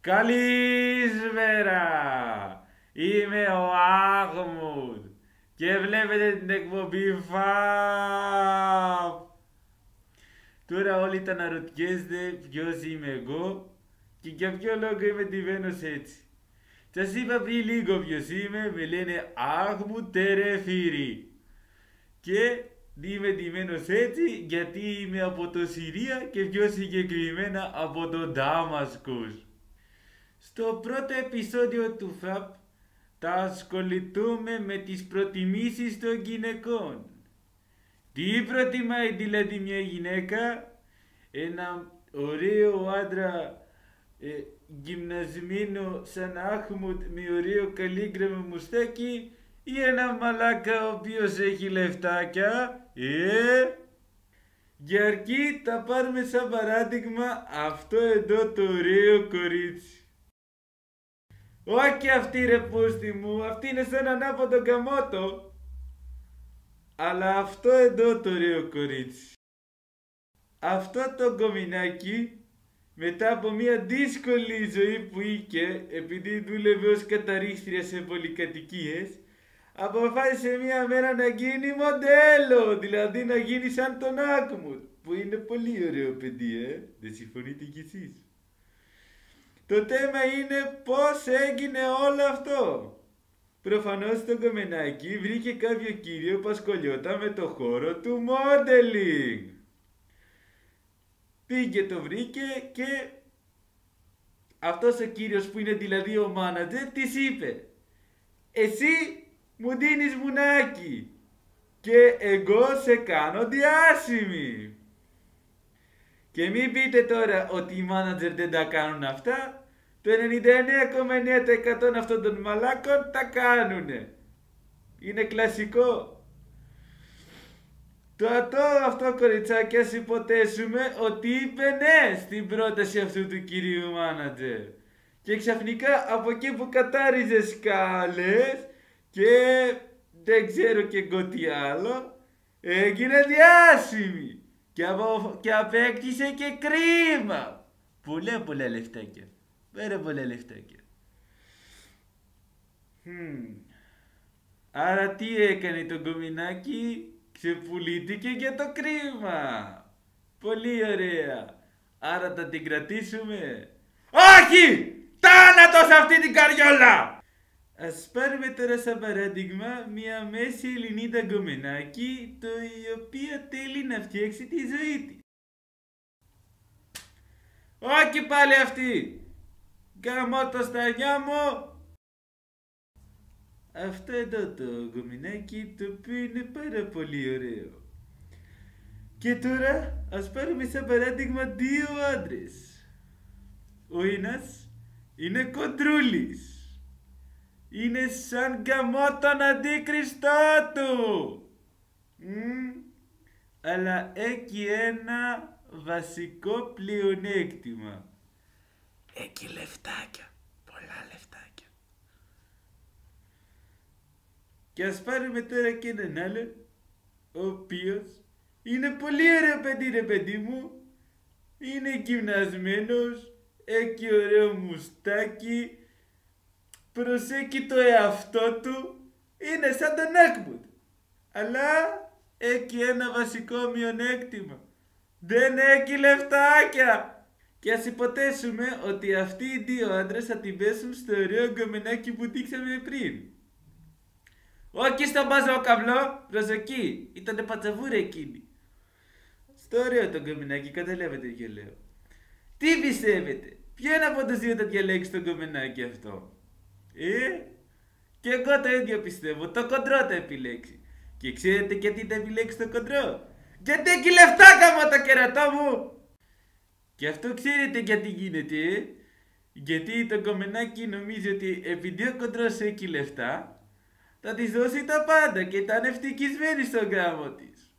Καλησπέρα! Είμαι ο Άχμουντ και βλέπετε την εκπομπή ΦΑΠ. Τώρα όλοι τα αναρωτιέστε ποιος είμαι εγώ και για ποιο λόγο είμαι ντυμένος έτσι. Σας είπα πριν λίγο ποιος είμαι, με λένε Άχμουντ Τερεφύρη. Και είμαι ντυμένος έτσι γιατί είμαι από το Συρία και πιο συγκεκριμένα από το Δαμασκός. Στο πρώτο επεισόδιο του ΦΑΠ θα ασχοληθούμε με τις προτιμήσεις των γυναικών. Τι προτιμάει δηλαδή μια γυναίκα? Ένα ωραίο άντρα γυμνασμένο σαν Άχμουντ με ωραίο καλύγραμμο μουστάκι ή ένα μαλάκα ο οποίος έχει λεφτάκια? Για αρκεί θα πάρουμε σαν παράδειγμα αυτό εδώ το ωραίο κορίτσι. Όχι αυτή ρε πούστη μου, αυτή είναι σαν ανάποδο καμότο. Αλλά αυτό εδώ το ωραίο κορίτσι. Αυτό το κομμινάκι, μετά από μια δύσκολη ζωή που είχε, επειδή δούλευε ως καταρρίχτρια σε πολυκατοικίες, αποφάσισε μια μέρα να γίνει μοντέλο, δηλαδή να γίνει σαν τον Άχμουντ, που είναι πολύ ωραίο παιδί, δεν συμφωνείτε κι εσείς? Το θέμα είναι πώς έγινε όλο αυτό. Προφανώς το κομμενάκι βρήκε κάποιο κύριο που ασχολιόταν με το χώρο του modeling. Πήγε, το βρήκε και αυτός ο κύριος που είναι δηλαδή ο μάνατζερ της είπε: εσύ μου δίνεις μουνάκι και εγώ σε κάνω διάσημη. Και μην πείτε τώρα ότι οι μάνατζερ δεν τα κάνουν αυτά. Το 99,9% αυτών των μαλάκων τα είναι κλασικό. Το αυτό κοριτσάκι, ας υποθέσουμε ότι είπε ναι στην πρόταση αυτού του κυρίου μάνατζερ. Και ξαφνικά από εκεί που κατάριζε σκάλες και δεν ξέρω και εγώ τι άλλο, έγινε διάσημη. Και απέκτησε και κρίμα. Πολλά λεφτάκια. Πάρα πολλά λεφτάκια. Άρα τι έκανε το κομμινάκι? Ξεπουλήθηκε για το κρίμα. Πολύ ωραία. Άρα θα την κρατήσουμε? Όχι! Θάνατος αυτή την καριόλα! Ας πάρουμε τώρα σαν παράδειγμα μια μέση Ελληνίδα γκομενάκι η οποία θέλει να φτιάξει τη ζωή της. Όχι πάλι αυτή! Γαμώ το σταγιά μου! Αυτό εδώ το γκομενάκι το οποίο είναι πάρα πολύ ωραίο. Και τώρα ας πάρουμε σαν παράδειγμα δύο άντρες. Ο ένας είναι κοντρούλης. Είναι σαν γαμώ τον αντίκριστό του. Αλλά έχει ένα βασικό πλεονέκτημα. Έχει λεφτάκια. Πολλά λεφτάκια. Και ας πάρουμε τώρα και έναν άλλον, ο οποίος είναι πολύ ωραίο παιδί ρε παιδί μου. Είναι γυμνασμένος, έχει ωραίο μουστάκι, προσέχει το εαυτό του, είναι σαν τον Άχμουντ. Αλλά έχει ένα βασικό μειονέκτημα. Δεν έχει λεφτάκια. Και ας υποθέσουμε ότι αυτοί οι δύο άντρες θα την πέσουν στο ωραίο γκομενάκι που δείξαμε πριν. Όχι στο μπαζόκαυλο, προσοχή, ήτανε πατσαβούρα εκείνη. Στο ωραίο το γκομενάκι, καταλάβετε τι λέω. Τι πιστεύετε, ποιο είναι από τους δύο θα διαλέξει το γκομενάκι αυτό? Και εγώ το ίδιο πιστεύω, το κοντρό θα επιλέξει. Και ξέρετε γιατί θα επιλέξει το κοντρό? Γιατί έχει λεφτά κάμα το κερατό μου! Και αυτό ξέρετε γιατί γίνεται? Γιατί το κομμενάκι νομίζει ότι επειδή ο κοντρός έχει λεφτά, θα της δώσει τα πάντα και θα είναι ευτυχισμένη στον γάμο της.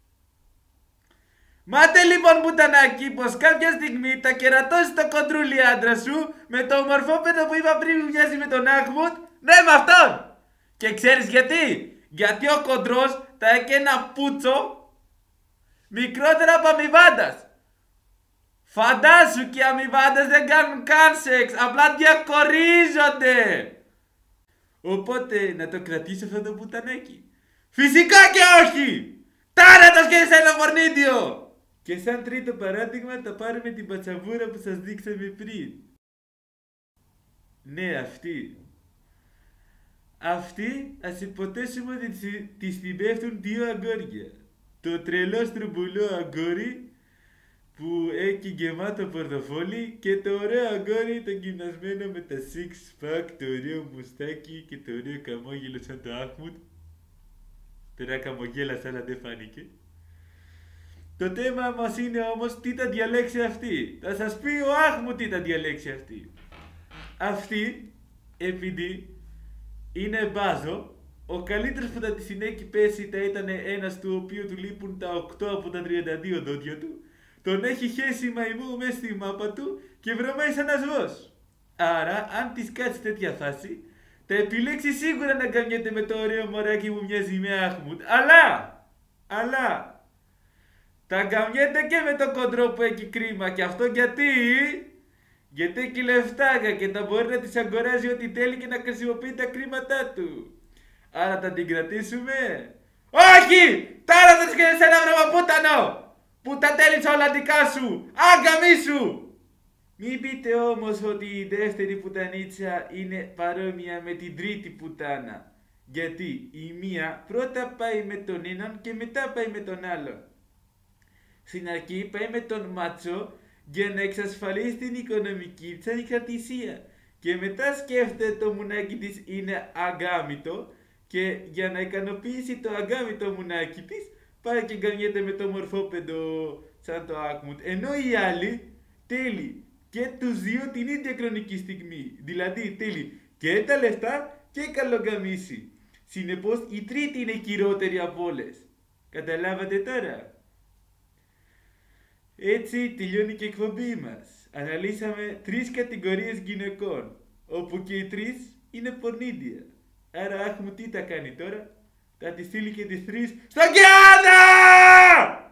Μάτε λοιπόν πουτανάκι πως κάποια στιγμή θα κερατώσει το κοντρούλι άντρα σου με το ομορφόπεδο που είπα πριν που μοιάζει με τον Άχμουντ, ναι με αυτόν! Και ξέρεις γιατί? Γιατί ο κοντρός θα έχει ένα πούτσο μικρότερο από αμοιβάντας. Φαντάσου και οι αμοιβάτες δεν κάνουν καν σεξ, απλά διακορίζονται. Οπότε να το κρατήσω αυτό το πουτανάκι. Φυσικά και όχι! Τάρατος και σε ένα μορνίδιο! Και σαν τρίτο παράδειγμα θα πάρουμε την πατσαβούρα που σας δείξαμε πριν. Ναι, αυτή. Αυτή ας υποθέσουμε ότι της την πέφτουν δύο αγόρια. Το τρελό στρουμπουλό αγόρι που έχει γεμάτο πορτοφόλι και το ωραίο αγόρι το γυμνασμένο με τα six pack, το ωραίο μουστάκι και το ωραίο καμόγελο σαν το Αχμουτ. Τώρα καμογέλασα αλλά δεν φάνηκε. Το θέμα μας είναι όμως τι θα διαλέξει αυτή. Θα σας πει ο Αχμουτ τι θα διαλέξει αυτή. Αυτή, επειδή είναι μπάζο, ο καλύτερος που θα τη συνέχει πέσει θα ήταν ένας του οποίου του λείπουν τα 8 από τα 32 δόντια του. Τον έχει χέσει μαϊμού μέσα στη μάπα του και βρωμάει σαν ασβός. Άρα, αν της κάτσει τέτοια φάση, θα επιλέξει σίγουρα να καμιέται με το ωραίο μωράκι που μοιάζει με Αχμουτ. Αλλά, θα καμιέται και με το κοντρό που έχει κρίμα. Και αυτό γιατί έχει λεφτάγα και θα μπορεί να της αγοράζει ό,τι θέλει και να χρησιμοποιεί τα κρίματά του. Άρα θα την κρατήσουμε. Όχι! Τώρα θα σκέφτεσαι ένα βρωμαπούτανο! Που τα τέλειψα όλα δικά σου! Άγκαμίσου! Μην πείτε όμως ότι η δεύτερη πουτανίτσα είναι παρόμοια με την τρίτη πουτάνα. Γιατί η μία πρώτα πάει με τον έναν και μετά πάει με τον άλλον. Στην αρχή πάει με τον μάτσο για να εξασφαλίσει την οικονομική της ανεξαρτησία. Και μετά σκέφτεται το μουνάκι της είναι αγκάμητο και για να ικανοποιήσει το αγκάμητο μουνάκι της πάει και καμιέται με το μορφόπεδο σαν το Αχμουτ. Ενώ η άλλη θέλει και τους δύο την ίδια χρονική στιγμή. Δηλαδή θέλει και τα λεφτά και καλογκαμίσει. Συνεπώς η τρίτη είναι χειρότερη από όλες. Καταλάβατε τώρα? Έτσι τελειώνει και η εκπομπή μας. Αναλύσαμε 3 κατηγορίες γυναικών, όπου και οι 3 είναι πορνίδια. Άρα Αχμουτ τι θα κάνει τώρα? Θα τη στείλει και τις 3 στο Κιάννα!